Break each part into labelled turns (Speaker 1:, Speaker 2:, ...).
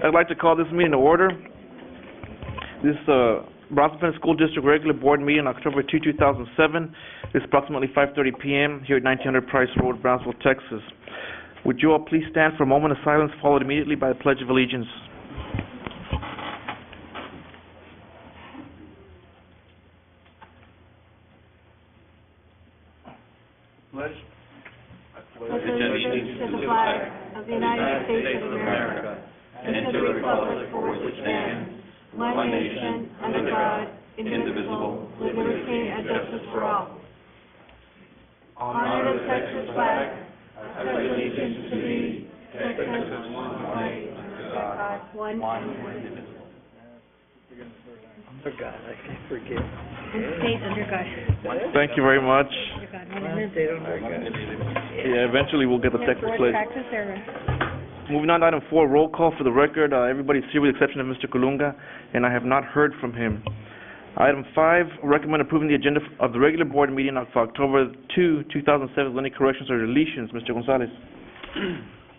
Speaker 1: I'd like to call this meeting to order. This Brownsville School District Regular Board Meeting, October 2, 2007. It's approximately 5:30 p.m. here at 1900 Price Road, Brownsville, Texas. Would you all please stand for a moment of silence, followed immediately by the Pledge of Allegiance. Pledge.
Speaker 2: Pledge allegiance to the flag of the United States of America and to the republic for which it stands, one nation, under God, indivisible, with liberty and justice for all. Honor the Texas flag. I pledge allegiance to thee, Texas, one way, under God, one indivisible.
Speaker 3: Under God, I can't forget.
Speaker 2: State under God.
Speaker 1: Thank you very much.
Speaker 3: State under God.
Speaker 1: Yeah, eventually we'll get the Texas pledge. Moving on to item 4, roll call for the record. Everybody's here with the exception of Mr. Colunga, and I have not heard from him. Item 5, recommend approving the agenda of the regular board meeting of October 2, 2007 with any corrections or deletions. Mr. Gonzalez.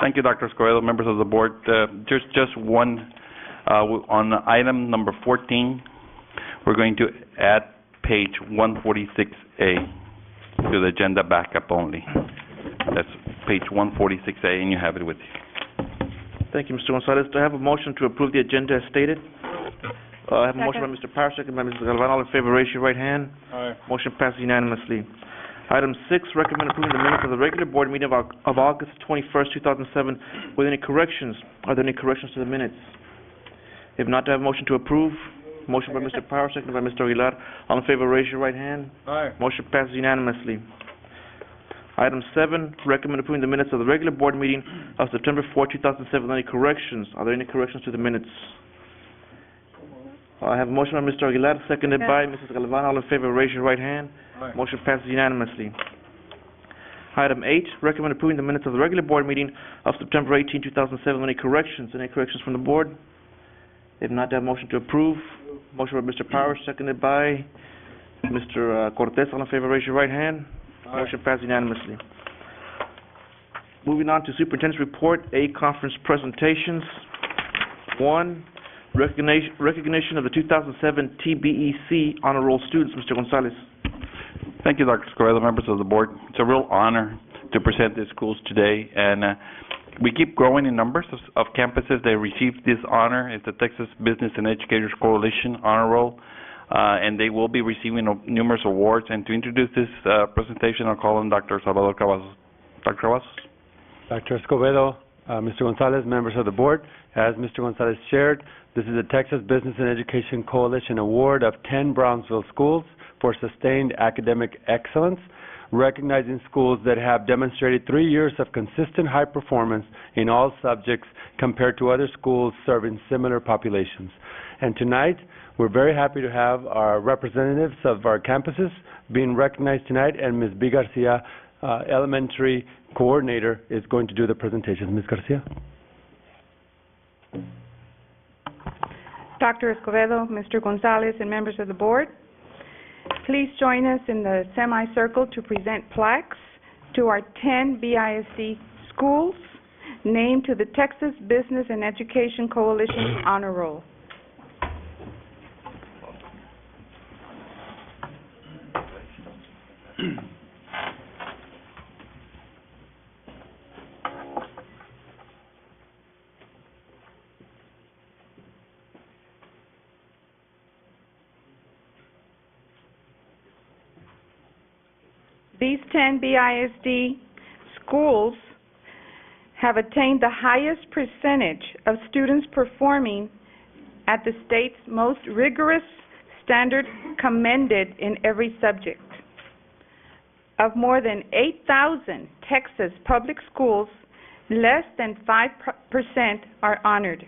Speaker 4: Thank you, Dr. Escobedo, members of the board. Just one, on item number 14, we're going to add page 146A to the agenda backup only. That's page 146A, and you have it with you.
Speaker 1: Thank you, Mr. Gonzalez. Do I have a motion to approve the agenda as stated? I have a motion by Mr. Parr, second by Mrs. Galvan. All in favor, raise your right hand.
Speaker 3: Aye.
Speaker 1: Motion passes unanimously. Item 6, recommend approving the minutes of the regular board meeting of August 21st, 2007 with any corrections. Are there any corrections to the minutes? If not, do I have a motion to approve? Motion by Mr. Parr, second by Mr. Aguilar. All in favor, raise your right hand.
Speaker 3: Aye.
Speaker 1: Motion passes unanimously. Item 7, recommend approving the minutes of the regular board meeting of September 4, 2007 with any corrections. Are there any corrections to the minutes? I have a motion by Mr. Aguilar, seconded by Mrs. Galvan. All in favor, raise your right hand.
Speaker 3: Aye.
Speaker 1: Motion passes unanimously. Item 8, recommend approving the minutes of the regular board meeting of September 18, 2007 with any corrections. Any corrections from the board? If not, I have a motion to approve. Motion by Mr. Powers, seconded by Mr. Cortez. All in favor, raise your right hand.
Speaker 3: Aye.
Speaker 1: Motion passed unanimously. Moving on to Superintendent's Report, A, Conference Presentations. 1, recognition of the 2007 TBEC Honor Roll students. Mr. Gonzalez.
Speaker 4: Thank you, Dr. Escobedo, members of the board. It's a real honor to present these schools today, and we keep growing in numbers of campuses that received this honor. It's the Texas Business and Educators Coalition Honor Roll, and they will be receiving numerous awards. And to introduce this presentation, I'll call on Dr. Salvador Cavazos. Dr. Cavazos.
Speaker 5: Dr. Escobedo, Mr. Gonzalez, members of the board, as Mr. Gonzalez shared, this is the Texas Business and Education Coalition Award of 10 Brownsville schools for sustained academic excellence, recognizing schools that have demonstrated 3 years of consistent high performance in all subjects compared to other schools serving similar populations. And tonight, we're very happy to have our representatives of our campuses being recognized tonight, and Ms. B. Garcia, elementary coordinator, is going to do the presentation. Ms. Garcia.
Speaker 6: Dr. Escobedo, Mr. Gonzalez, and members of the board, please join us in the semicircle to present plaques to our 10 BISD schools named to the Texas Business and Education Coalition Honor Roll. These 10 BISD schools have attained the highest percentage of students performing at the state's most rigorous standard commended in every subject. Of more than 8,000 Texas public schools, less than 5% are honored.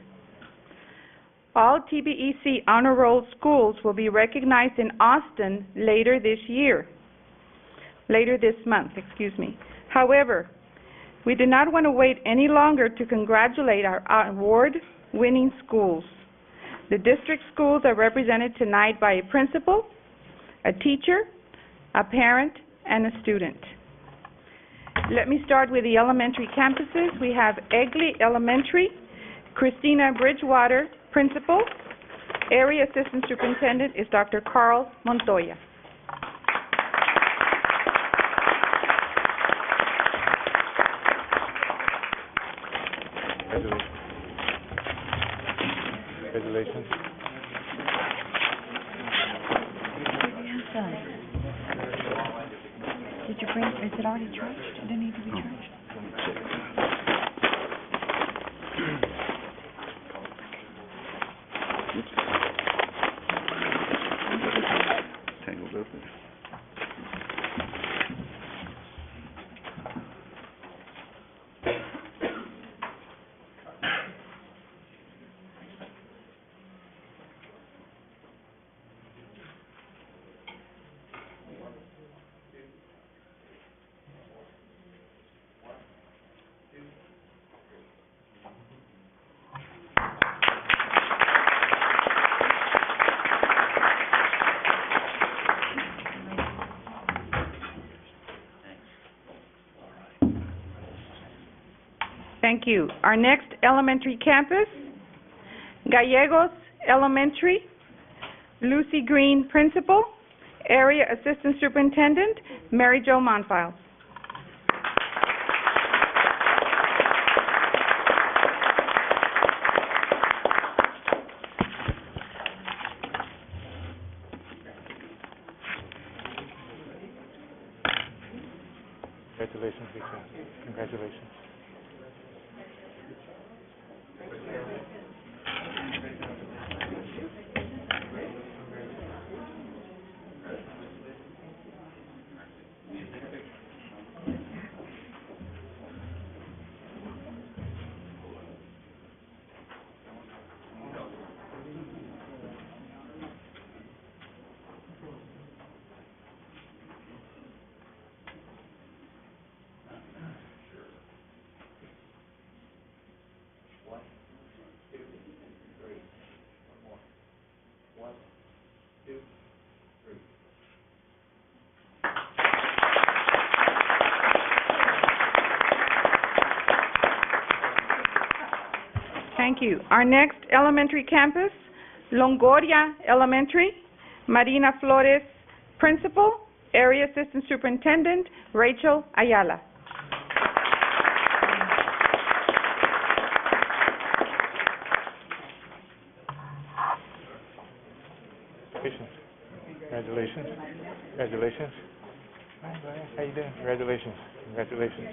Speaker 6: All TBEC Honor Roll schools will be recognized in Austin later this month. However, we do not want to wait any longer to congratulate our award-winning schools. The district schools are represented tonight by a principal, a teacher, a parent, and a student. Let me start with the elementary campuses. We have Egley Elementary, Christina Bridgewater, Principal. Area Assistant Superintendent is Dr. Carl Montoya.
Speaker 5: Congratulations.
Speaker 2: Did you bring, is it already charged? Did it need to be charged?
Speaker 4: Tangled up.
Speaker 6: Thank you. Our next elementary campus, Gallegos Elementary, Lucy Green, Principal. Area Assistant Superintendent, Mary Jo Monfiles.
Speaker 5: Congratulations, Lisa. Congratulations.
Speaker 6: Thank you. Our next elementary campus, Longoria Elementary, Marina Flores, Principal. Area Assistant Superintendent, Rachel Ayala.
Speaker 5: Congratulations. Congratulations. Hi, how you doing? Congratulations. Congratulations.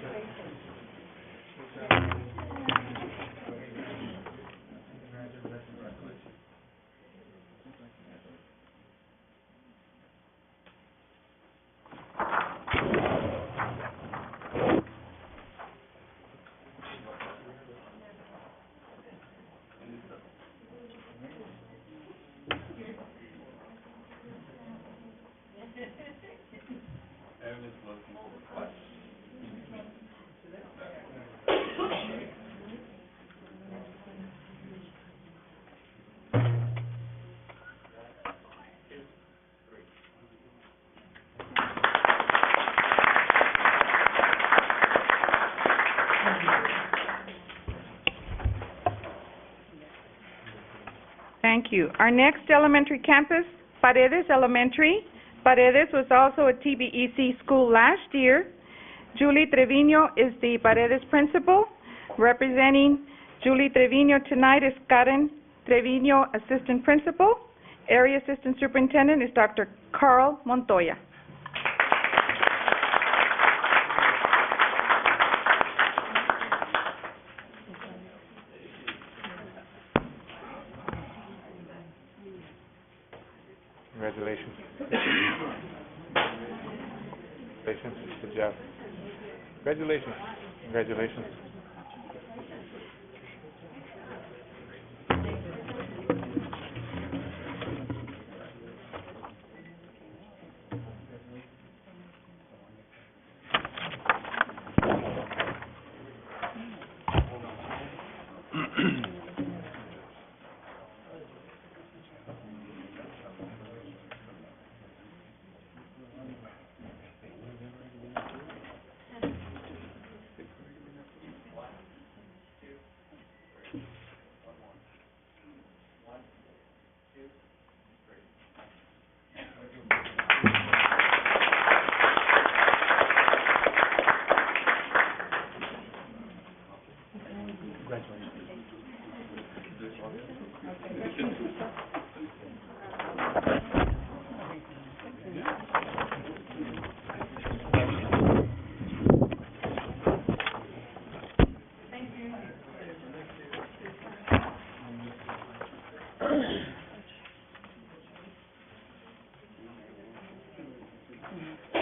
Speaker 6: Thank you. Our next elementary campus, Paredes Elementary. Paredes was also a TBEC school last year. Julie Trevino is the Paredes principal. Representing Julie Trevino tonight is Karen Trevino, assistant principal. Area assistant superintendent is Dr. Carl Montoya.
Speaker 5: Congratulations. Congratulations. Good job. Congratulations. Congratulations.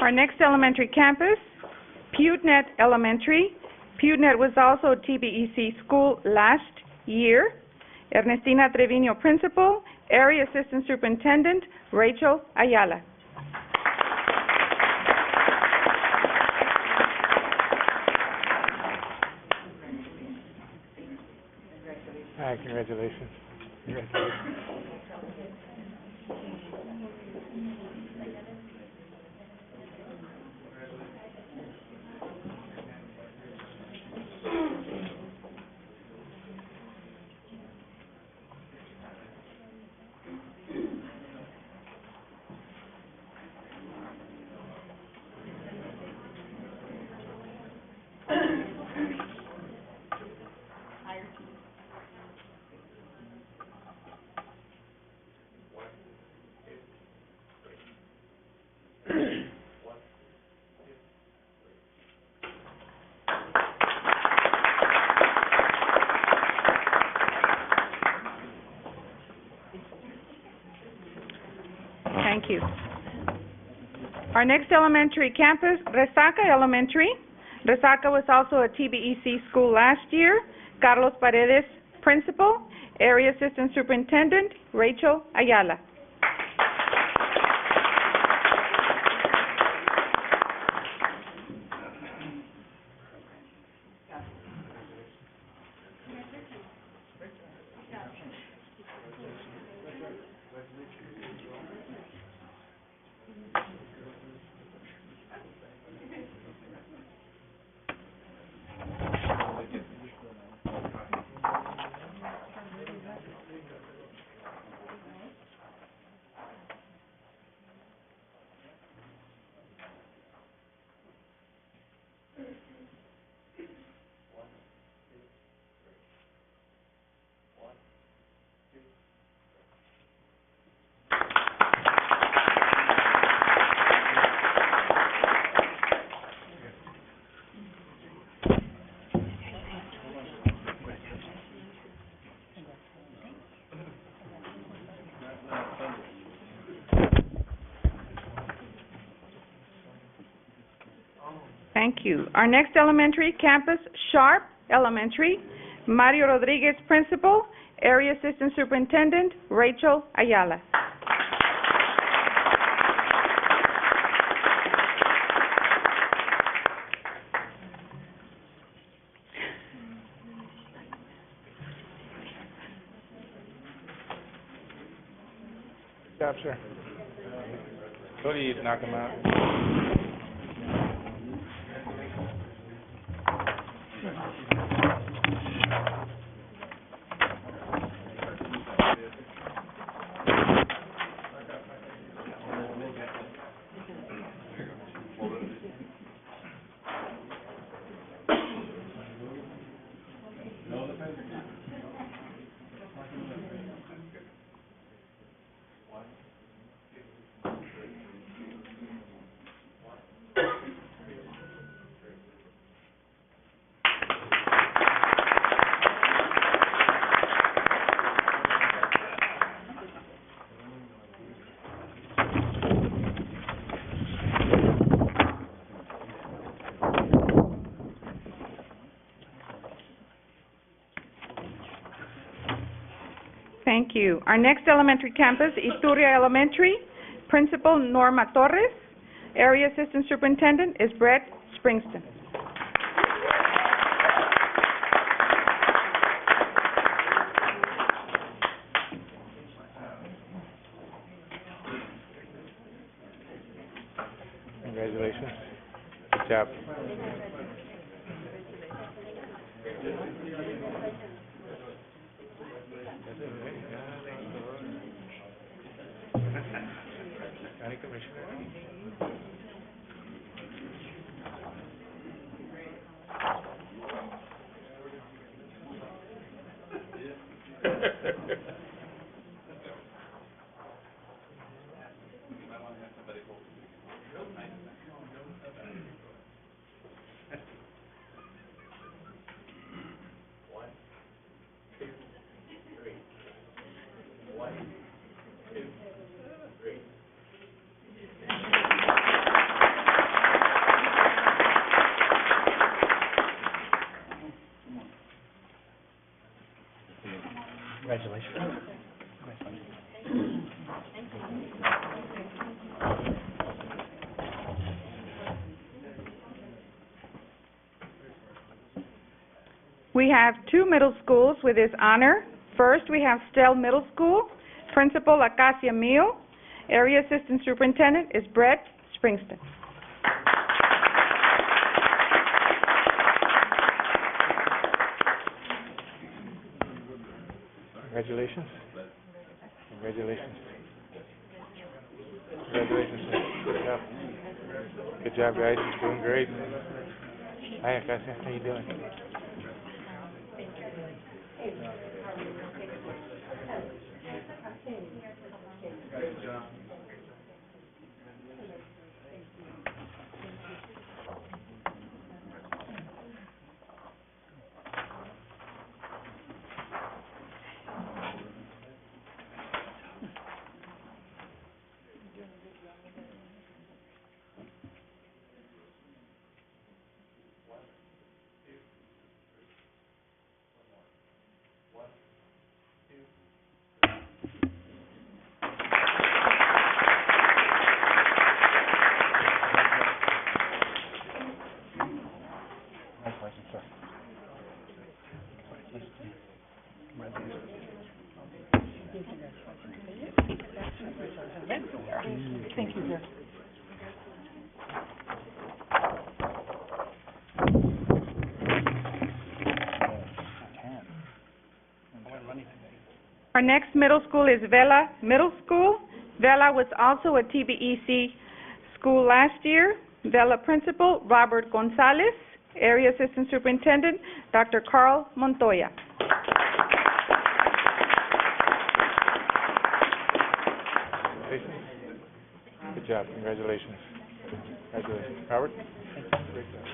Speaker 6: Our next elementary campus, PewDnet Elementary. PewDnet was also a TBEC school last year. Ernestina Trevino, Principal. Area Assistant Superintendent, Rachel Ayala.
Speaker 7: Hi, congratulations. Congratulations.
Speaker 6: Thank you. Our next elementary campus, Resaca Elementary. Resaca was also a TBEC school last year. Carlos Paredes, Principal. Area Assistant Superintendent, Rachel Ayala. Thank you. Our next elementary campus, Sharp Elementary. Mario Rodriguez, Principal. Area Assistant Superintendent, Rachel Ayala.
Speaker 7: Good job, sir. Told you you'd knock him out.
Speaker 6: Thank you. Our next elementary campus, Iturria Elementary. Principal, Norma Torres. Area Assistant Superintendent is Brett Springston.
Speaker 7: Congratulations. Good job. County Commissioner.
Speaker 6: We have two middle schools with this honor. First, we have Stell Middle School. Principal Acacia Meal. Area Assistant Superintendent is Brett Springston.
Speaker 7: Congratulations. Congratulations. Congratulations, sir. Good job. Good job, guys. You're doing great. Hi, Acacia. How you doing?
Speaker 6: Thank you, sir. Our next middle school is Vela Middle School. Vela was also a TBEC school last year. Vela Principal, Robert Gonzalez. Area Assistant Superintendent, Dr. Carl Montoya.
Speaker 7: Good job. Congratulations. Congratulations. Robert? Great job.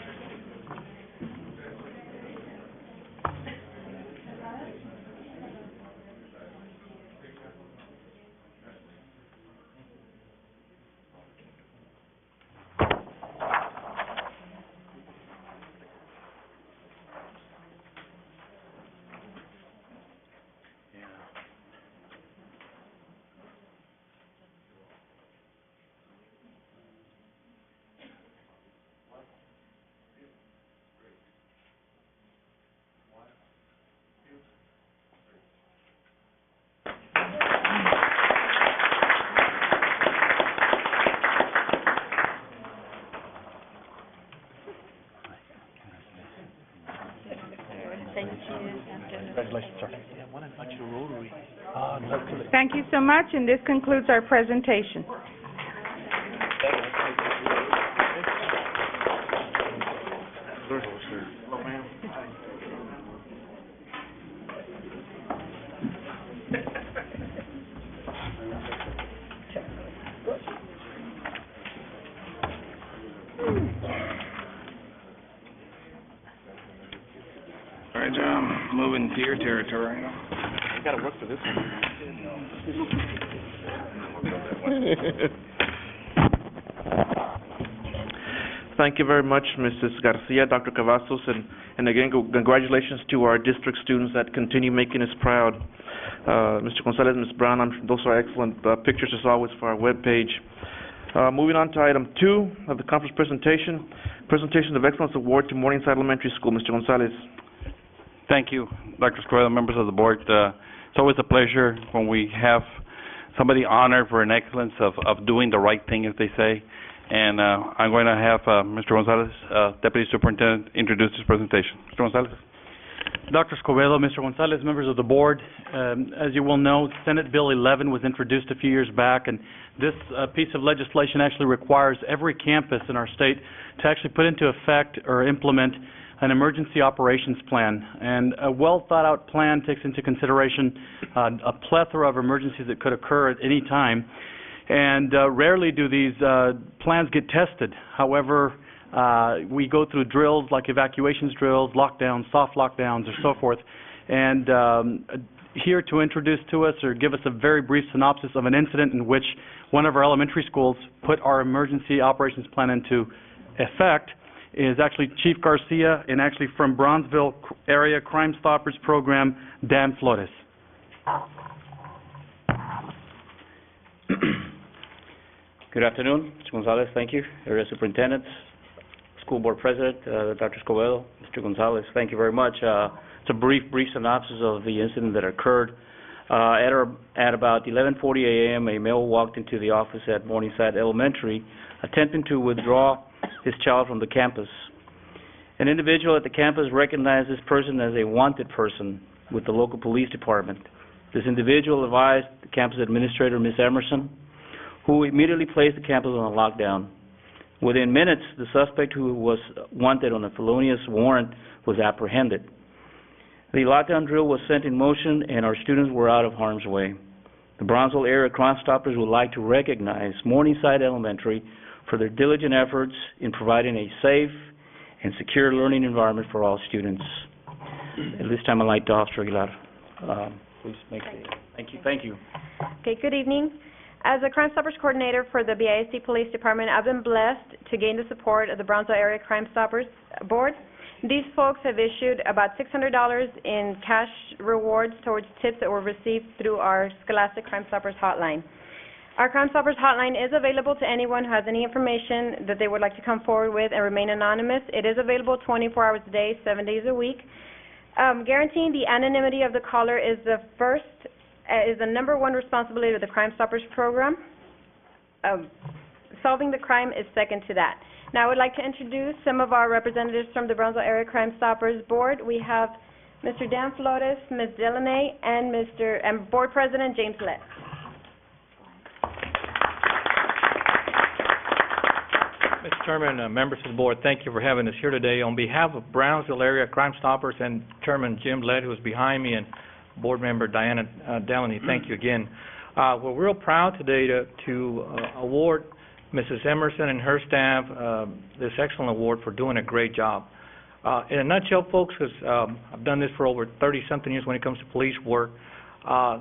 Speaker 3: Congratulations, sir. Yeah, I want to invite you to Rotary.
Speaker 6: Thank you so much, and this concludes our presentation.
Speaker 8: All right, moving to your territory.
Speaker 1: You gotta work for this one. Thank you very much, Mrs. Garcia, Dr. Cavazos, and again, congratulations to our district students that continue making us proud. Mr. Gonzalez, Ms. Brown, those are excellent pictures as always for our webpage. Moving on to item 2 of the conference presentation, Presentation of Excellence Award to Morningside Elementary School. Mr. Gonzalez.
Speaker 4: Thank you, Dr. Escobedo, members of the board. It's always a pleasure when we have somebody honored for an excellence of doing the right thing, as they say. And I'm going to have Mr. Gonzalez, Deputy Superintendent, introduce his presentation. Mr. Gonzalez.
Speaker 9: Dr. Escobedo, Mr. Gonzalez, members of the board, as you will know, Senate Bill 11 was introduced a few years back, and this piece of legislation actually requires every campus in our state to actually put into effect or implement an emergency operations plan. And a well-thought-out plan takes into consideration a plethora of emergencies that could occur at any time. And rarely do these plans get tested. However, we go through drills like evacuations drills, lockdowns, soft lockdowns, or so forth. And here to introduce to us or give us a very brief synopsis of an incident in which one of our elementary schools put our emergency operations plan into effect is actually Chief Garcia, and actually from Brownsville Area Crime Stoppers Program, Dan Flores.
Speaker 10: Good afternoon, Mr. Gonzalez, thank you. Area Superintendent, School Board President, Dr. Escobedo, Mr. Gonzalez, thank you very much. It's a brief synopsis of the incident that occurred. At about 11:40 a.m., a male walked into the office at Morningside Elementary, attempting to withdraw his child from the campus. An individual at the campus recognized this person as a wanted person with the local police department. This individual advised the campus administrator, Ms. Emerson, who immediately placed the campus on a lockdown. Within minutes, the suspect, who was wanted on a felonious warrant, was apprehended. The lockdown drill was set in motion, and our students were out of harm's way. The Brownsville Area Crime Stoppers would like to recognize Morningside Elementary for their diligent efforts in providing a safe and secure learning environment for all students. At this time, I'd like to Officer Aguilar, please make the... Thank you.
Speaker 11: Okay, good evening. As a Crime Stoppers Coordinator for the BISD Police Department, I've been blessed to gain the support of the Brownsville Area Crime Stoppers Board. These folks have issued about $600 in cash rewards towards tips that were received through our Scholastic Crime Stoppers hotline. Our Crime Stoppers hotline is available to anyone who has any information that they would like to come forward with and remain anonymous. It is available 24 hours a day, 7 days a week. Guaranteeing the anonymity of the caller is the number one responsibility of the Crime Stoppers program. Solving the crime is second to that. Now I would like to introduce some of our representatives from the Brownsville Area Crime Stoppers Board. We have Mr. Dan Flores, Ms. Delaney, and Board President James Lett.
Speaker 12: Mr. Chairman, members of the board, thank you for having us here today. On behalf of Brownsville Area Crime Stoppers and Chairman Jim Lett, who is behind me, and Board Member Diana Delaney, thank you again. We're real proud today to award Mrs. Emerson and her staff this excellent award for doing a great job. In a nutshell, folks, because I've done this for over 30-something years when it comes to police work,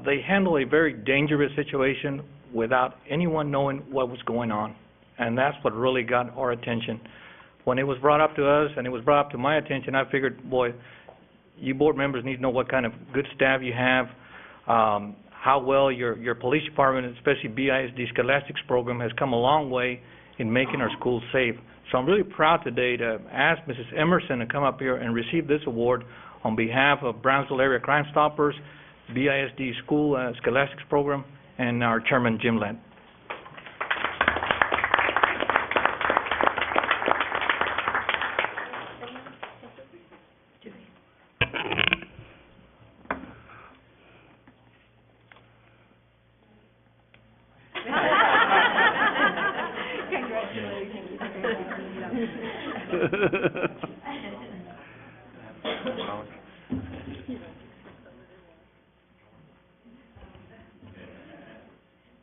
Speaker 12: they handle a very dangerous situation without anyone knowing what was going on. And that's what really got our attention. When it was brought up to us and it was brought up to my attention, I figured, boy, you board members need to know what kind of good staff you have, how well your police department, especially BISD Scholastics program, has come a long way in making our schools safe. So I'm really proud today to ask Mrs. Emerson to come up here and receive this award on behalf of Brownsville Area Crime Stoppers, BISD School Scholastics program, and our chairman, Jim Lett.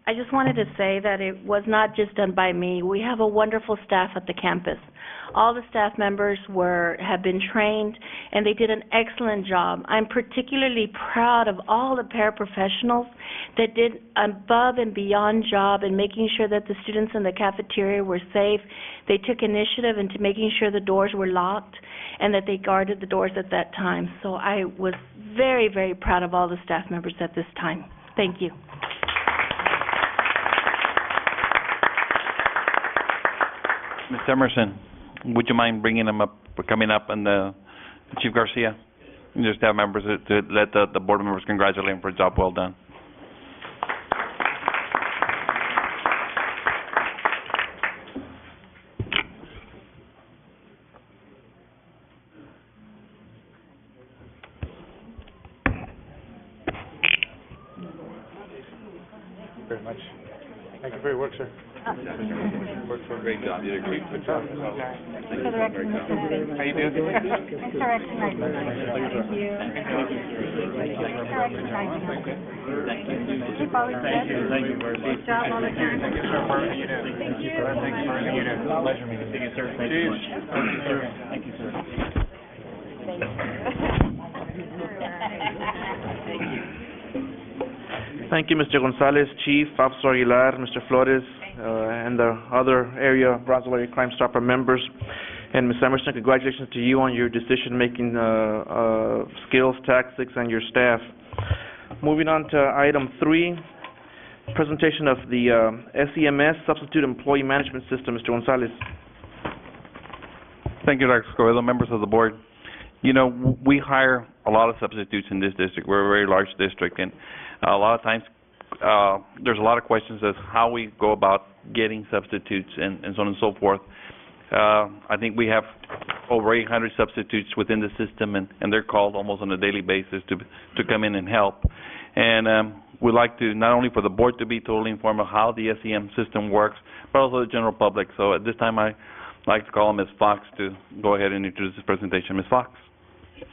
Speaker 13: I just wanted to say that it was not just done by me. We have a wonderful staff at the campus. All the staff members have been trained, and they did an excellent job. I'm particularly proud of all the paraprofessionals that did above and beyond job in making sure that the students in the cafeteria were safe. They took initiative into making sure the doors were locked and that they guarded the doors at that time. So I was very, very proud of all the staff members at this time. Thank you.
Speaker 4: Ms. Emerson, would you mind bringing them up, coming up, and Chief Garcia, and your staff members, to let the board members congratulate him for a job well done.
Speaker 7: Very much. Thank you for your work, sir. Great job, you did a great job.
Speaker 2: For the record, Mr. Smith.
Speaker 7: How you doing?
Speaker 2: Thanks for recognizing us. Thank you. Thanks for recognizing us. Keep always good. Good job all the time.
Speaker 7: Thank you, sir, for everything you do.
Speaker 2: Thank you.
Speaker 7: Thank you for everything you do.
Speaker 9: Pleasure meeting you, sir. Thank you. Thank you, sir.
Speaker 1: Thank you, Mr. Gonzalez, Chief, Officer Aguilar, Mr. Flores, and the other Brownsville Area Crime Stopper members. And Ms. Emerson, congratulations to you on your decision-making skills, tactics, and your staff. Moving on to item 3, presentation of the SEMS, Substitute Employee Management System. Mr. Gonzalez.
Speaker 4: Thank you, Dr. Escobedo, members of the board. You know, we hire a lot of substitutes in this district. We're a very large district, and a lot of times there's a lot of questions as how we go about getting substitutes and so on and so forth. I think we have over 800 substitutes within the system, and they're called almost on a daily basis to come in and help. And we'd like to, not only for the board to be totally informed of how the SEM system works, but also the general public. So at this time, I'd like to call on Ms. Fox to go ahead and introduce this presentation. Ms. Fox.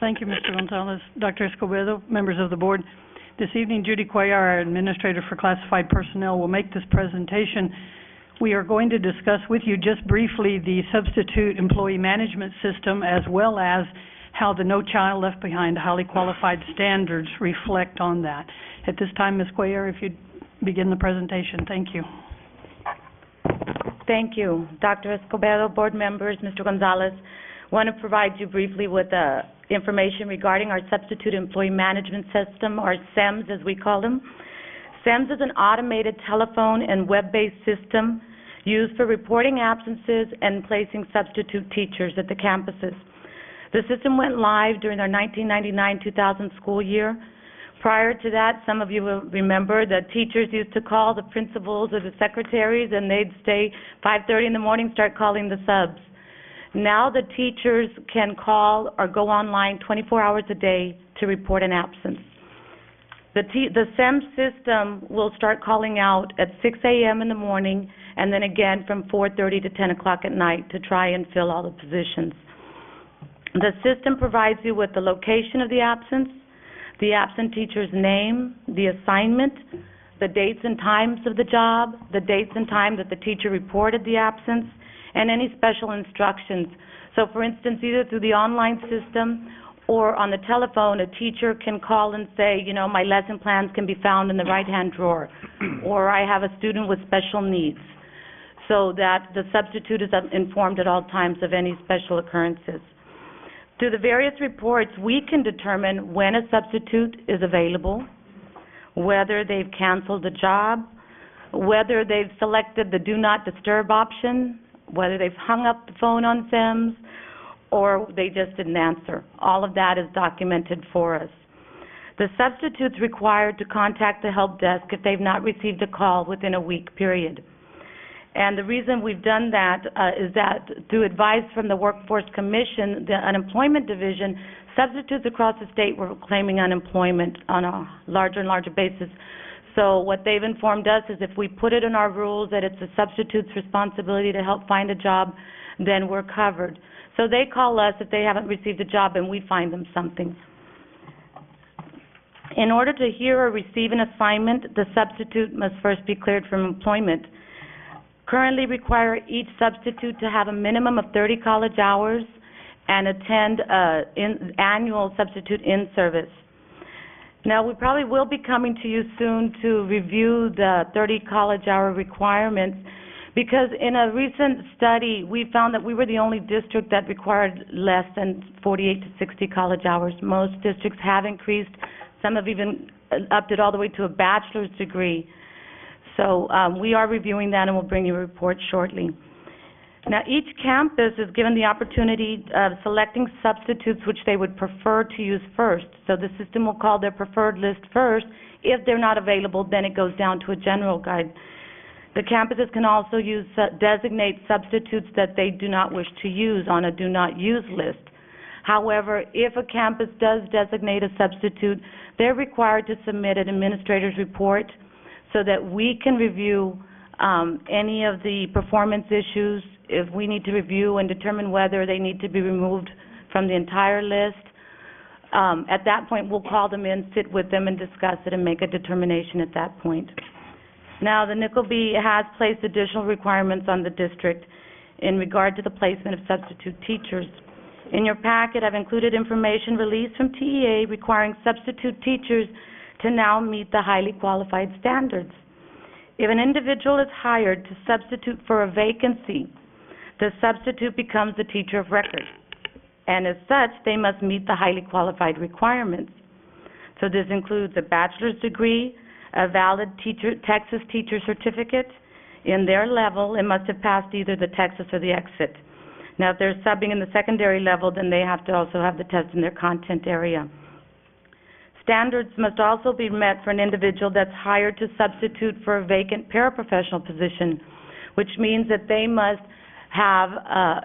Speaker 14: Thank you, Mr. Gonzalez. Dr. Escobedo, members of the board. This evening, Judy Cuellar, our Administrator for Classified Personnel, will make this presentation. We are going to discuss with you just briefly the Substitute Employee Management System, as well as how the No Child Left Behind highly qualified standards reflect on that. At this time, Ms. Cuellar, if you'd begin the presentation. Thank you.
Speaker 15: Thank you. Dr. Escobedo, board members, Mr. Gonzalez, I want to provide you briefly with information regarding our Substitute Employee Management System, or SEMS as we call them. SEMS is an automated telephone and web-based system used for reporting absences and placing substitute teachers at the campuses. The system went live during our 1999-2000 school year. Prior to that, some of you will remember that teachers used to call the principals or the secretaries, and they'd stay 5:30 in the morning, start calling the subs. Now the teachers can call or go online 24 hours a day to report an absence. The SEM system will start calling out at 6 a.m. in the morning, and then again from 4:30 to 10 o'clock at night to try and fill all the positions. The system provides you with the location of the absence, the absent teacher's name, the assignment, the dates and times of the job, the dates and time that the teacher reported the absence, and any special instructions. So, for instance, either through the online system or on the telephone, a teacher can call and say, you know, my lesson plans can be found in the right-hand drawer, or I have a student with special needs, so that the substitute is informed at all times of any special occurrences. Through the various reports, we can determine when a substitute is available, whether they've canceled the job, whether they've selected the Do Not Disturb option, whether they've hung up the phone on SEMS, or they just didn't answer. All of that is documented for us. The substitute's required to contact the help desk if they've not received a call within a week period. And the reason we've done that is that through advice from the Workforce Commission, the Unemployment Division, substitutes across the state were claiming unemployment on a larger and larger basis. So what they've informed us is if we put it in our rules that it's a substitute's responsibility to help find a job, then we're covered. So they call us if they haven't received a job and we find them something. In order to hear or receive an assignment, the substitute must first be cleared from employment. Currently require each substitute to have a minimum of 30 college hours and attend annual substitute in-service. Now, we probably will be coming to you soon to review the 30 college hour requirements, because in a recent study, we found that we were the only district that required less than 48 to 60 college hours. Most districts have increased. Some have even upped it all the way to a bachelor's degree. So we are reviewing that, and we'll bring you a report shortly. Now, each campus is given the opportunity of selecting substitutes which they would prefer to use first. So the system will call their preferred list first. If they're not available, then it goes down to a general guide. The campuses can also designate substitutes that they do not wish to use on a do not use list. However, if a campus does designate a substitute, they're required to submit an administrator's report so that we can review Any of the performance issues, if we need to review and determine whether they need to be removed from the entire list, at that point, we'll call them in, sit with them, and discuss it and make a determination at that point. Now, the Nickel-B has placed additional requirements on the district in regard to the placement of substitute teachers. In your packet, I've included information released from TEA requiring substitute teachers to now meet the highly qualified standards. If an individual is hired to substitute for a vacancy, the substitute becomes the teacher of record, and as such, they must meet the highly qualified requirements. So this includes a bachelor's degree, a valid Texas teacher certificate. In their level, it must have passed either the Texas or the exit. Now, if they're subbing in the secondary level, then they have to also have the test in their content area. Standards must also be met for an individual that's hired to substitute for a vacant paraprofessional position, which means that they must have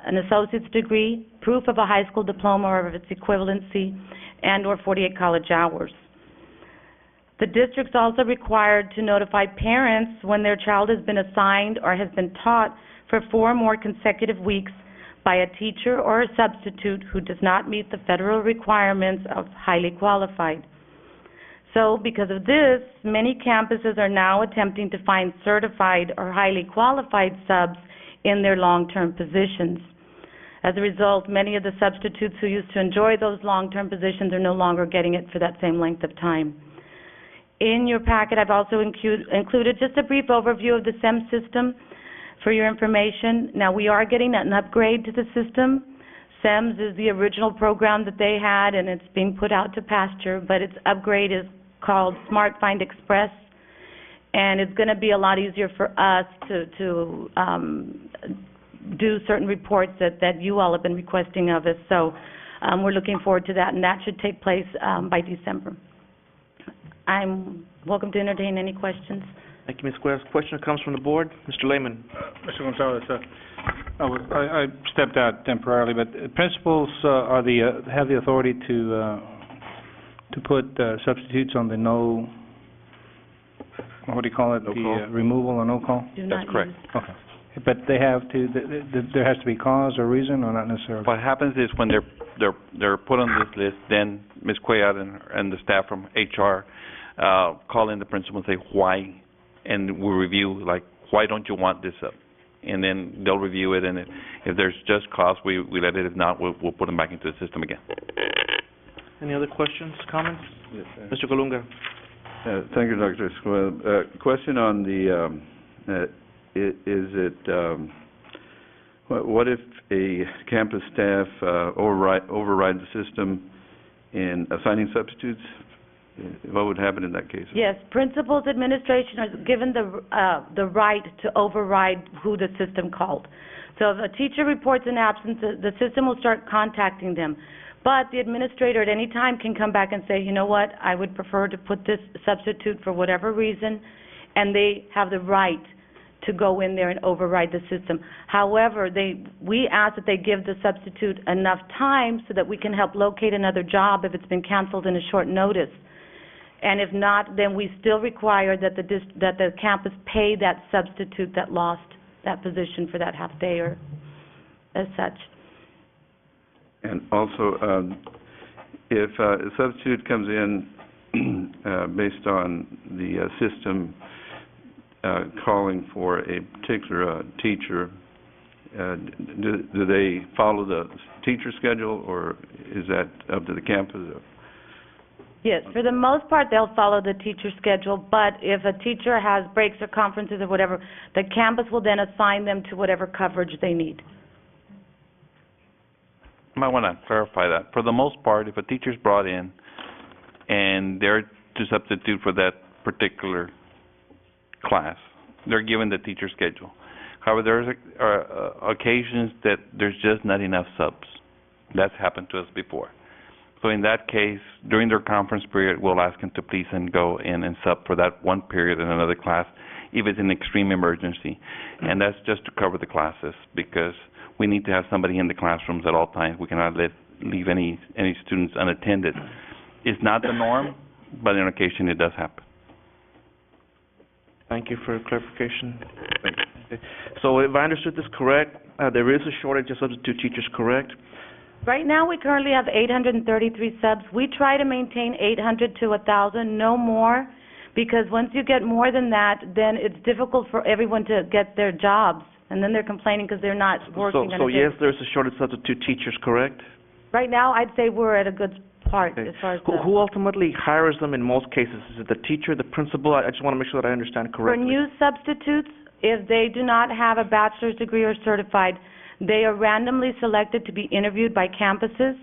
Speaker 15: an associate's degree, proof of a high school diploma or of its equivalency, and or 48 college hours. The district's also required to notify parents when their child has been assigned or has been taught for 4 more consecutive weeks by a teacher or a substitute who does not meet the federal requirements of highly qualified. So, because of this, many campuses are now attempting to find certified or highly qualified subs in their long-term positions. As a result, many of the substitutes who used to enjoy those long-term positions are no longer getting it for that same length of time. In your packet, I've also included just a brief overview of the SEM system for your information. Now, we are getting an upgrade to the system. SEMS is the original program that they had, and it's being put out to pasture, but its upgrade is called Smart Find Express, and it's going to be a lot easier for us to do certain reports that you all have been requesting of us. So we're looking forward to that, and that should take place by December. I'm welcome to entertain any questions.
Speaker 1: Thank you, Ms. Cuevas. Question comes from the board. Mr. Lehman.
Speaker 8: Mr. Gonzalez, I stepped out temporarily, but principals have the authority to put substitutes on the no, what do you call it, removal or no call?
Speaker 4: That's correct.
Speaker 8: Okay. But they have to, there has to be cause or reason, or not necessarily?
Speaker 4: What happens is when they're put on this list, then Ms. Cuellar and the staff from HR call in the principal and say why, and we review, like, why don't you want this up? And then they'll review it, and if there's just cause, we let it. If not, we'll put them back into the system again.
Speaker 1: Any other questions, comments?
Speaker 16: Yes,
Speaker 1: Mr. Colunga.
Speaker 16: Thank you, Dr. Escobedo. Question on the, what if a campus staff override the system in assigning substitutes? What would happen in that case?
Speaker 15: Yes, principals, administration are given the right to override who the system called. So if a teacher reports an absence, the system will start contacting them. But the administrator at any time can come back and say, you know what, I would prefer to put this substitute for whatever reason, and they have the right to go in there and override the system. However, we ask that they give the substitute enough time so that we can help locate another job if it's been canceled in a short notice. And if not, then we still require that the campus pay that substitute that lost that position for that half day or as such.
Speaker 16: And also, if a substitute comes in based on the system calling for a particular teacher, do they follow the teacher schedule, or is that up to the campus?
Speaker 15: Yes, for the most part, they'll follow the teacher schedule, but if a teacher has breaks or conferences or whatever, the campus will then assign them to whatever coverage they need.
Speaker 4: I might want to clarify that. For the most part, if a teacher's brought in and they're to substitute for that particular class, they're given the teacher schedule. However, there's occasions that there's just not enough subs. That's happened to us before. So in that case, during their conference period, we'll ask them to please and go in and sub for that one period in another class if it's an extreme emergency. And that's just to cover the classes, because we need to have somebody in the classrooms at all times. We cannot leave any students unattended. It's not the norm, but on occasion it does happen.
Speaker 1: Thank you for clarification. Okay. So if I understood this correct, there is a shortage of substitute teachers, correct?
Speaker 15: Right now, we currently have 833 subs. We try to maintain 800 to 1,000, no more, because once you get more than that, then it's difficult for everyone to get their jobs, and then they're complaining because they're not working on a
Speaker 1: So
Speaker 15: day.
Speaker 1: yes, there's a shortage of substitute teachers, correct?
Speaker 15: Right now, I'd say we're at a good part as far as
Speaker 1: Who ultimately hires them in most cases? Is it the teacher, the principal? I just want to make sure that I understand
Speaker 15: For
Speaker 1: correctly.
Speaker 15: new substitutes, if they do not have a bachelor's degree or certified, they are randomly selected to be interviewed by campuses.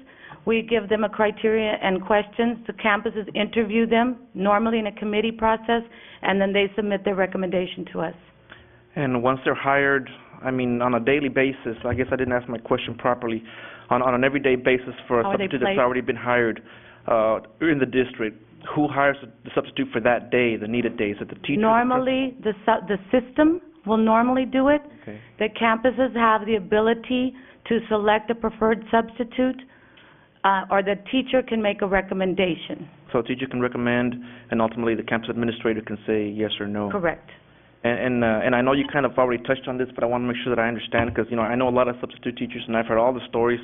Speaker 15: We give them a criteria and questions. The campuses interview them, normally in a committee process, and then they submit their recommendation to us.
Speaker 1: And once they're hired, I mean, on a daily basis, I guess I didn't ask my question properly, on an everyday basis for a
Speaker 15: How are they
Speaker 1: substitute that's
Speaker 15: placed?
Speaker 1: already been hired in the district, who hires the substitute for that day, the needed day? Is it the teacher?
Speaker 15: Normally, the system will normally do it.
Speaker 1: Okay.
Speaker 15: The campuses have the ability to select a preferred substitute, or the teacher can make a recommendation.
Speaker 1: So a teacher can recommend, and ultimately the campus administrator can say yes or no.
Speaker 15: Correct.
Speaker 1: And I know you kind of already touched on this, but I want to make sure that I understand, because, you know, I know a lot of substitute teachers, and I've heard all the stories.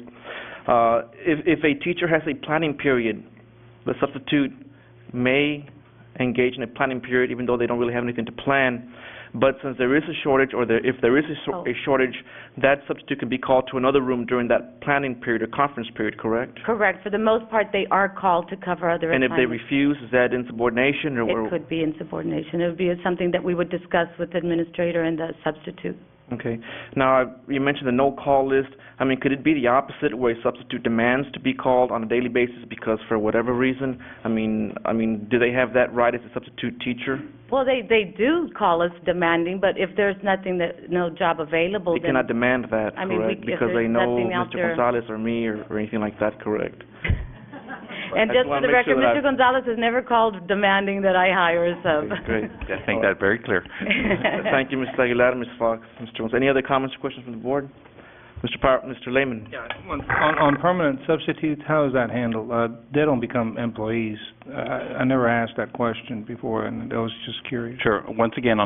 Speaker 1: If a teacher has a planning period, the substitute may engage in a planning period even though they don't really have anything to plan. But since there is a shortage, or if there is a shortage, that substitute can be called to another room during that planning period or conference period, correct?
Speaker 15: Correct. For the most part, they are called to cover other
Speaker 1: And if
Speaker 15: assignments.
Speaker 1: they refuse, is that insubordination?
Speaker 15: It could be insubordination. It would be something that we would discuss with the administrator and the substitute.
Speaker 1: Okay. Now, you mentioned the no-call list. I mean, could it be the opposite, where a substitute demands to be called on a daily basis because for whatever reason? I mean, do they have that right as a substitute teacher?
Speaker 15: Well, they do call us demanding, but if there's no job available,
Speaker 1: They
Speaker 15: then
Speaker 1: cannot demand that,
Speaker 15: I mean,
Speaker 1: correct?
Speaker 15: if
Speaker 1: Because
Speaker 15: there's
Speaker 1: they know
Speaker 15: nothing out
Speaker 1: Mr.
Speaker 15: there-
Speaker 1: Gonzalez or me or anything like that, correct?
Speaker 15: And
Speaker 1: I
Speaker 15: just
Speaker 1: just
Speaker 15: for
Speaker 1: wanna
Speaker 15: the
Speaker 1: make sure
Speaker 15: record,
Speaker 1: that
Speaker 15: Mr. Gonzalez has never called demanding that I hire a sub.
Speaker 1: Great.
Speaker 4: I think that's very clear.
Speaker 1: Thank you, Mrs. Aguilar, Ms. Fox, Mr. Jones. Any other comments or questions from the board? Mr. Lehman?
Speaker 8: Yeah, on permanent substitutes, how is that handled? They don't become employees. I never asked that question before, and I was just curious.
Speaker 4: Sure. Once again,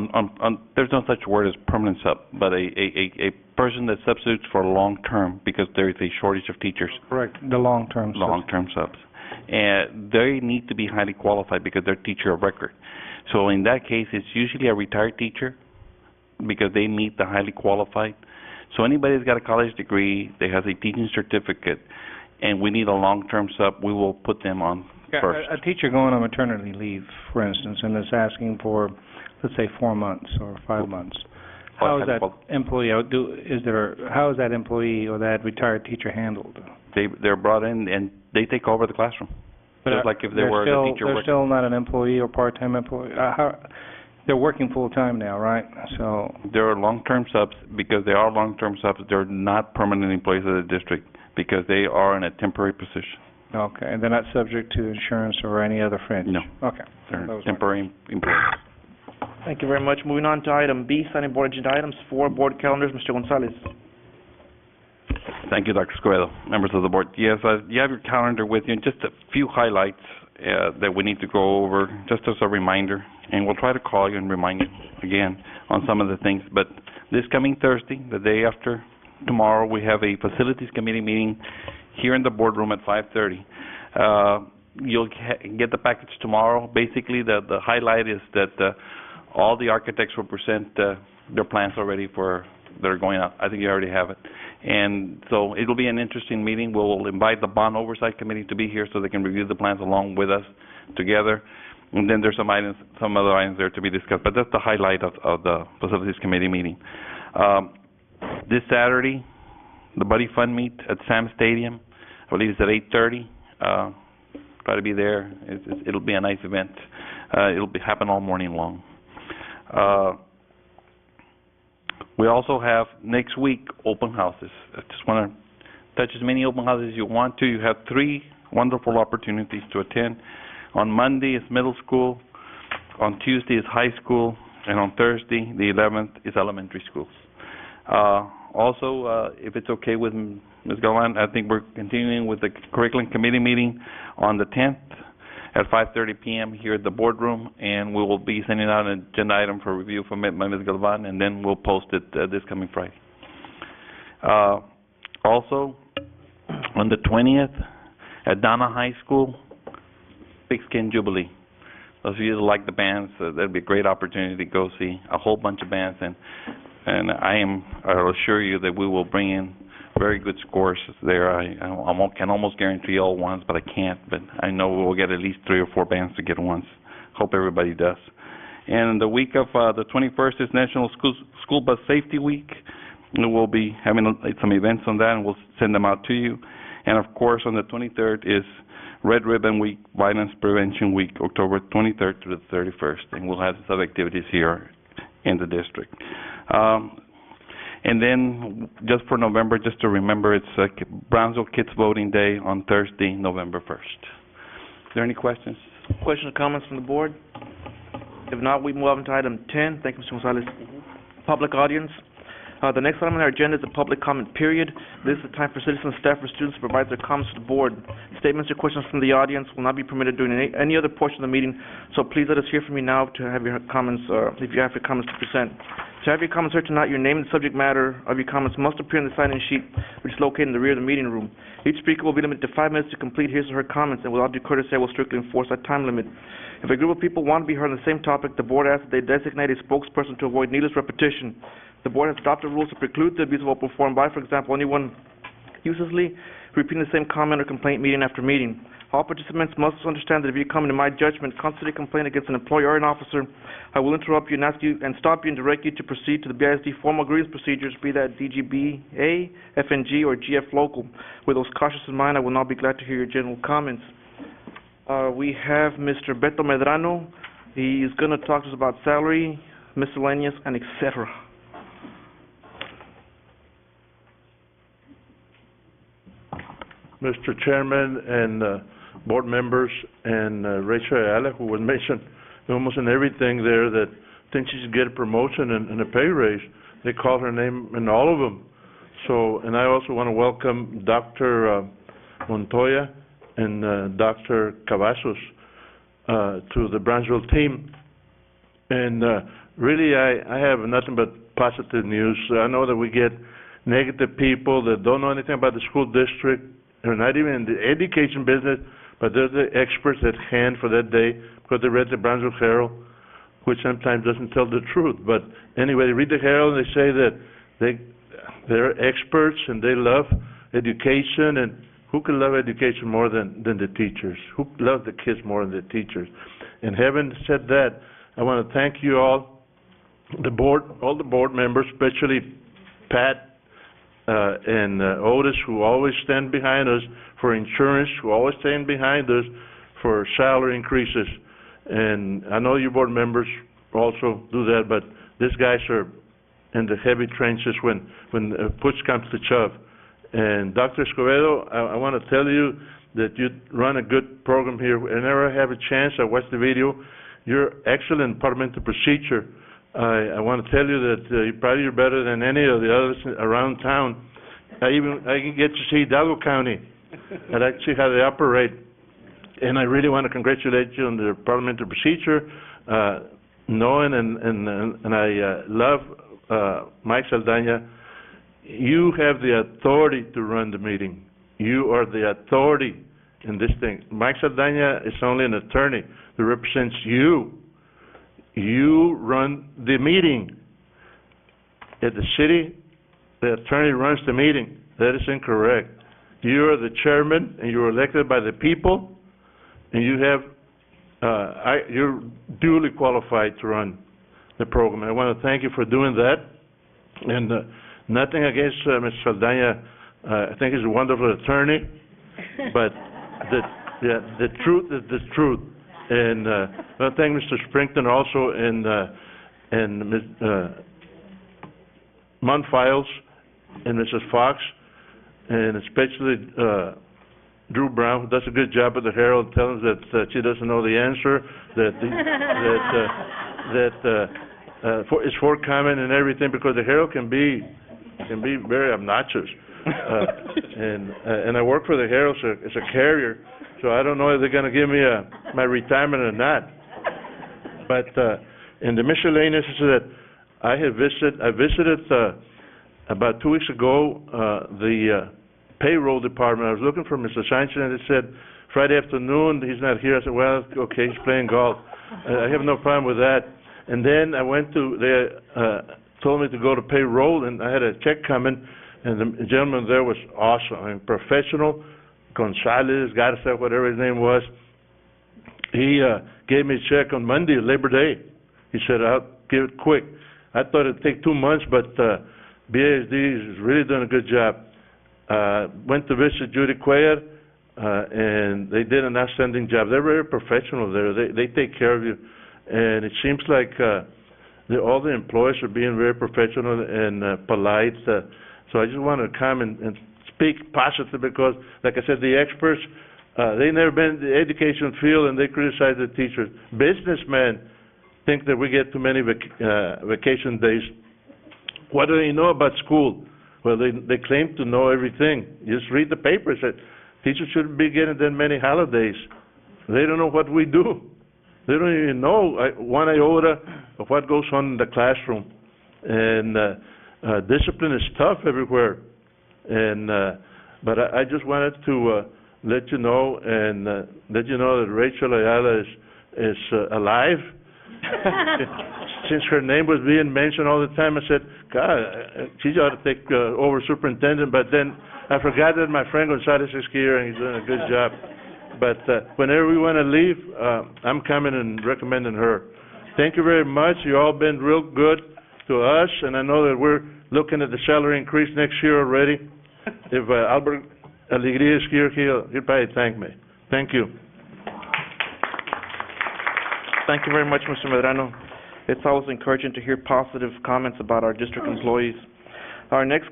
Speaker 4: there's no such word as permanent sub, but a person that substitutes for long-term because there is a shortage of teachers.
Speaker 8: Correct. The long-term
Speaker 4: subs. And they need to be highly qualified because they're teacher of record. So in that case, it's usually a retired teacher because they need the highly qualified. So anybody that's got a college degree, that has a teaching certificate, and we need a long-term sub, we will put them on first.
Speaker 8: A teacher going on maternity leave, for instance, and is asking for, let's say, 4 months or 5 months. How is that employee, how is that employee or that retired teacher handled?
Speaker 4: They're brought in and they take over the classroom.
Speaker 8: But
Speaker 4: just like if they were the teacher.
Speaker 8: They're still not an employee or part-time employee. They're working full-time now, right? So
Speaker 4: they're long-term subs. Because they are long-term subs, they're not permanent employees of the district because they are in a temporary position.
Speaker 8: Okay, and they're not subject to insurance or any other fringe?
Speaker 4: No.
Speaker 8: Okay.
Speaker 4: They're temporary employees.
Speaker 1: Thank you very much. Moving on to item B, signing board agenda items, 4 board calendars. Mr. Gonzalez.
Speaker 4: Thank you, Dr. Escobedo. Members of the board. Yes, you have your calendar with you. Just a few highlights that we need to go over, just as a reminder. And we'll try to call you and remind you again on some of the things. But this coming Thursday, the day after tomorrow, we have a facilities committee meeting here in the boardroom at 5:30. You'll get the package tomorrow. Basically, the highlight is that all the architects will present their plans already that are going out. I think you already have it. And so it'll be an interesting meeting. We'll invite the Bond Oversight Committee to be here so they can review the plans along with us together. And then there's some other items there to be discussed. But that's the highlight of the Facilities Committee meeting. This Saturday, the Buddy Fund meet at Sam Stadium. I believe it's at 8:30. Try to be there. It'll be a nice event. It'll happen all morning long. We also have next week open houses. I just want to touch as many open houses as you want to. You have 3 wonderful opportunities to attend. On Monday is middle school, on Tuesday is high school, and on Thursday, the 11th, is elementary schools. Also, if it's okay with Ms. Galvan, I think we're continuing with the curriculum committee meeting on the 10th, at 5:30 p.m. here at the boardroom, and we will be sending out an agenda item for review from Ms. Galvan, and then we'll post it this coming Friday. Also, on the 20th, at Donna High School, Pigskin Jubilee. Those of you that like the bands, that'd be a great opportunity to go see a whole bunch of bands, and I'll assure you that we will bring in very good scores there. I can almost guarantee all ones, but I can't. But I know we will get at least 3 or 4 bands to get ones. Hope everybody does. And the week of the 21st is National School Bus Safety Week. We'll be having some events on that, and we'll send them out to you. And of course, on the 23rd is Red Ribbon Week, Violence Prevention Week, October 23rd to the 31st, and we'll have some activities here in the district. And then, just for November, just to remember, it's Brownsville Kids Voting Day on Thursday, November 1st. Is there any questions?
Speaker 1: Questions or comments from the board? If not, we move on to item 10. Thank you, Mr. Gonzalez. Public audience. The next item on our agenda is the public comment period. This is the time for citizens, staff, or students to provide their comments to the board. Statements or questions from the audience will not be permitted during any other portion of the meeting, so please let us hear from you now to have your comments, if you have your comments to present. To have your comments heard tonight, your name and subject matter of your comments must appear on the sign-in sheet, which is located in the rear of the meeting room. Each speaker will be limited to 5 minutes to complete his or her comments, and without due courtesy, I will strictly enforce that time limit. If a group of people want to be heard on the same topic, the board asks that they designate a spokesperson to avoid needless repetition. The board has adopted rules to preclude the abuse of open forum by, for example, anyone uselessly repeating the same comment or complaint meeting after meeting. All participants must understand that if you come into my judgment, constitute a complaint against an employee or an officer, I will interrupt you and ask you and stop you and direct you to proceed to the BISD formal grievance procedures, be that DGBA, FNG, or GF local. With those cautious in mind, I will now be glad to hear your general comments. We have Mr. Beto Medrano. He is going to talk to us about salary, miscellaneous, and etc.
Speaker 17: Mr. Chairman and board members and Rachel Ayala, who was mentioned almost in everything there, that thinks she should get a promotion and a pay raise. They call her name in all of them. So, and I also want to welcome Dr. Montoya and Dr. Cavazos to the Brownsville team. And really, I have nothing but positive news. I know that we get negative people that don't know anything about the school district. They're not even in the education business, but they're the experts at hand for that day because they read the Brownsville Herald, which sometimes doesn't tell the truth. But anyway, they read the Herald and they say that they're experts and they love education. And who can love education more than the teachers? Who loves the kids more than the teachers? And having said that, I want to thank you all, the board, all the board members, especially Pat and Otis, who always stand behind us for insurance, who always stand behind us for salary increases. And I know you board members also do that, but these guys are in the heavy trenches when push comes to shove. And Dr. Escobedo, I want to tell you that you run a good program here. Whenever I have a chance, I watch the video. You're excellent in parliamentary procedure. I want to tell you that probably you're better than any of the others around town. I can get to see Hidalgo County, and I see how they operate. And I really want to congratulate you on the parliamentary procedure, knowing and I love Mike Saldaña. You have the authority to run the meeting. You are the authority in this thing. Mike Saldaña is only an attorney that represents you. You run the meeting. At the city, the attorney runs the meeting. That is incorrect. You are the chairman, and you're elected by the people, and you have, you're duly qualified to run the program. I want to thank you for doing that. And nothing against Mr. Saldaña. I think he's a wonderful attorney, but the truth is the truth. And I want to thank Mr. Springton also and Ms. Monfiles and Mrs. Fox, and especially Drew Brown, who does a good job at the Herald, telling us that she doesn't know the answer, it's forthcoming and everything, because the Herald can be very obnoxious. And I work for the Herald as a carrier, So I don't know if they're gonna give me my retirement or not. But, in the miscellaneous is that I visited, about 2 weeks ago, the payroll department. I was looking for Mr. Sanchez, and it said Friday afternoon, he's not here. I said, well, okay, he's playing golf. I have no problem with that. And then I went to, they told me to go to payroll, and I had a check coming, and the gentleman there was awesome. I mean, professional, Gonzalez, Garza, whatever his name was. He gave me a check on Monday, Labor Day. He said, I'll give it quick. I thought it'd take 2 months, but BISD is really doing a good job. Went to visit Judy Cuellar, and they did an outstanding job. They're very professional there. They take care of you. And it seems like all the employees are being very professional and polite. So I just want to come and speak positive because, like I said, the experts, they never been in the education field and they criticize the teachers. Businessmen think that we get too many vacation days. What do they know about school? Well, they claim to know everything. Just read the papers. Teachers shouldn't be getting that many holidays. They don't know what we do. They don't even know one iota of what goes on in the classroom. And discipline is tough everywhere. And but I just wanted to let you know and let you know that Rachel Ayala is alive. Since her name was being mentioned all the time, I said, God, she ought to take over superintendent. But then I forgot that my friend Gonzalez is here and he's doing a good job. But whenever we want to leave, I'm coming and recommending her. Thank you very much. You all been real good to us, and I know that we're looking at the salary increase next year already. If Albert Alegría is here, he'll probably thank me. Thank you.
Speaker 1: Thank you very much, Mr. Medrano. It's always encouraging to hear positive comments about our district employees. Our next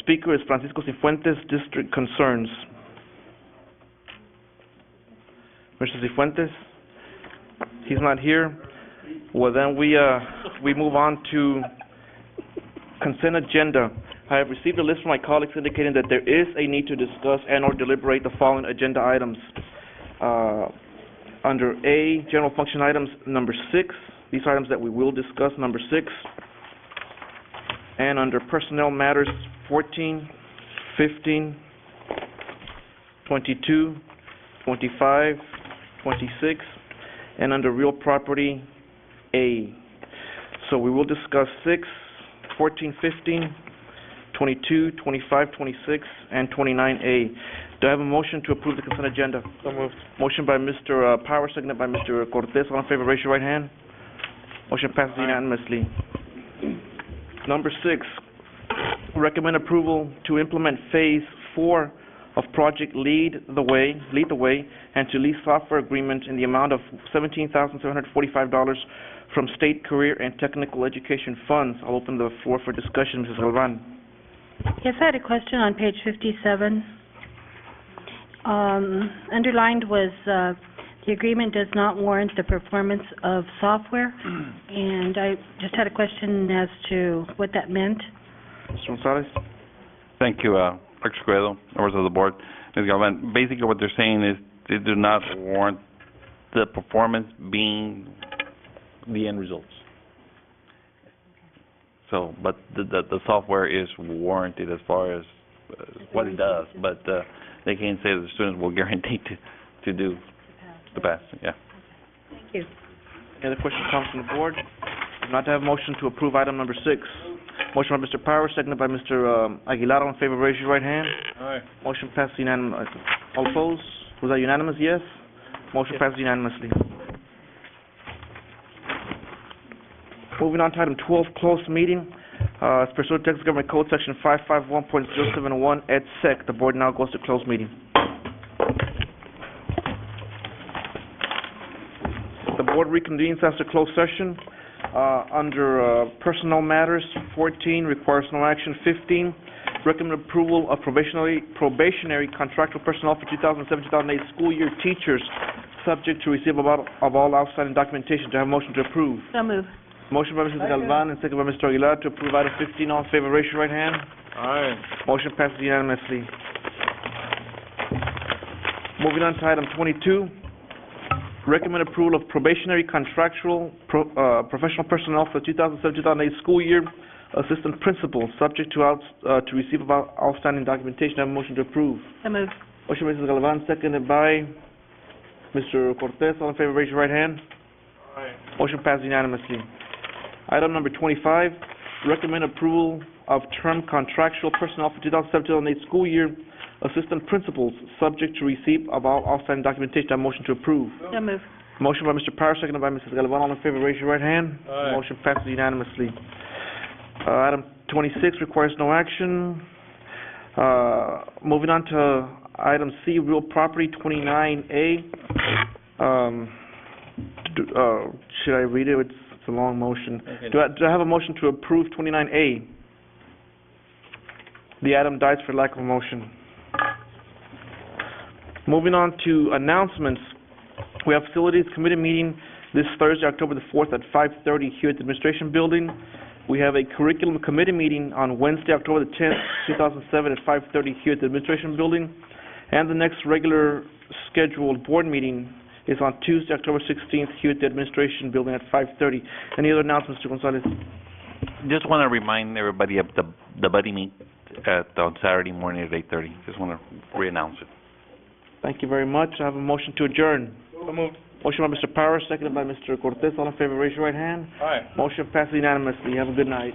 Speaker 1: speaker is Francisco Cifuentes, District Concerns. Mr. Cifuentes? He's not here. Well, then we move on to consent agenda. I have received a list from my colleagues indicating that there is a need to discuss and or deliberate the following agenda items. Under A, general function items, number 6. These items that we will discuss, number 6. And under personnel matters, 14, 15, 22, 25, 26, and under real property, A. So we will discuss 6, 14, 15, 22, 25, 26, and 29A. Do I have a motion to approve the consent agenda? So moved. Motion by Mr. Power, seconded by Mr. Cortez. All in favor, raise your right hand. Motion passes unanimously. Number 6, recommend approval to implement Phase 4 of Project Lead the Way, and to lease software agreement in the amount of $17,745 from State Career and Technical Education Funds. I'll open the floor for discussion. Mrs. Galvan.
Speaker 13: Yes, I had a question on page 57. Underlined was the agreement does not warrant the performance of software, and I just had a question as to what that meant.
Speaker 1: Mr. Gonzalez.
Speaker 4: Thank you, Dr. Escobedo, members of the board. Ms. Galvan, basically what they're saying is they do not warrant the performance being the end results. So, but the software is warranted as far as what it does, but they can't say that the students will guarantee to do the pass. Yeah.
Speaker 13: Thank you.
Speaker 1: Any other questions, comments from the board? If not, to have a motion to approve item number 6. Motion by Mr. Power, seconded by Mr. Aguilar. All in favor, raise your right hand.
Speaker 12: Aye.
Speaker 1: Motion passes unanimously. All opposed? Was that unanimous? Yes. Motion passes unanimously. Moving on to item 12, closed meeting. As pursuant to Texas Government Code Section 551.071, et sec, the board now goes to closed meeting. The board reconvenes after closed session. Under personnel matters, 14 requires no action. 15, recommend approval of probationary contractual personnel for 2007-2008 school year teachers, subject to receipt of all outstanding documentation. Do I have a motion to approve?
Speaker 13: So move.
Speaker 1: Motion by Mrs. Galvan and second by Mr. Aguilar to approve item 15. All in favor, raise your right hand.
Speaker 12: Aye.
Speaker 1: Motion passes unanimously. Moving on to item 22, recommend approval of probationary contractual professional personnel for the 2007-2008 school year, assistant principal, subject to receive of outstanding documentation. I have a motion to approve.
Speaker 13: So moved.
Speaker 1: Motion by Mrs. Galvan, seconded by Mr. Cortez. All in favor, raise your right hand.
Speaker 7: Aye.
Speaker 1: Motion passed unanimously. Item number 25, recommend approval of term contractual personnel for 2007-2008 school year, assistant principals, subject to receipt of all outstanding documentation. I have a motion to approve.
Speaker 13: So moved.
Speaker 1: Motion by Mr. Powers, seconded by Mrs. Galvan. All in favor, raise your right hand.
Speaker 7: Aye.
Speaker 1: Motion passes unanimously. Item 26 requires no action. Moving on to item C, real property 29A. Should I read it? It's a long motion. Do I have a motion to approve 29A? The item dies for lack of a motion. Moving on to announcements. We have Facilities Committee meeting this Thursday, October the 4th at 5:30 here at the Administration Building. We have a Curriculum Committee meeting on Wednesday, October the 10th, 2007 at 5:30 here at the Administration Building. And the next regular scheduled board meeting is on Tuesday, October 16th here at the Administration Building at 5:30. Any other announcements, Mr. Gonzalez?
Speaker 4: Just want to remind everybody of the buddy meet on Saturday morning at 8:30. Just want to re-announce it.
Speaker 1: Thank you very much. I have a motion to adjourn.
Speaker 7: So moved.
Speaker 1: Motion by Mr. Powers, seconded by Mr. Cortez. All in favor, raise your right hand.
Speaker 7: Aye.
Speaker 1: Motion passes unanimously. Have a good night.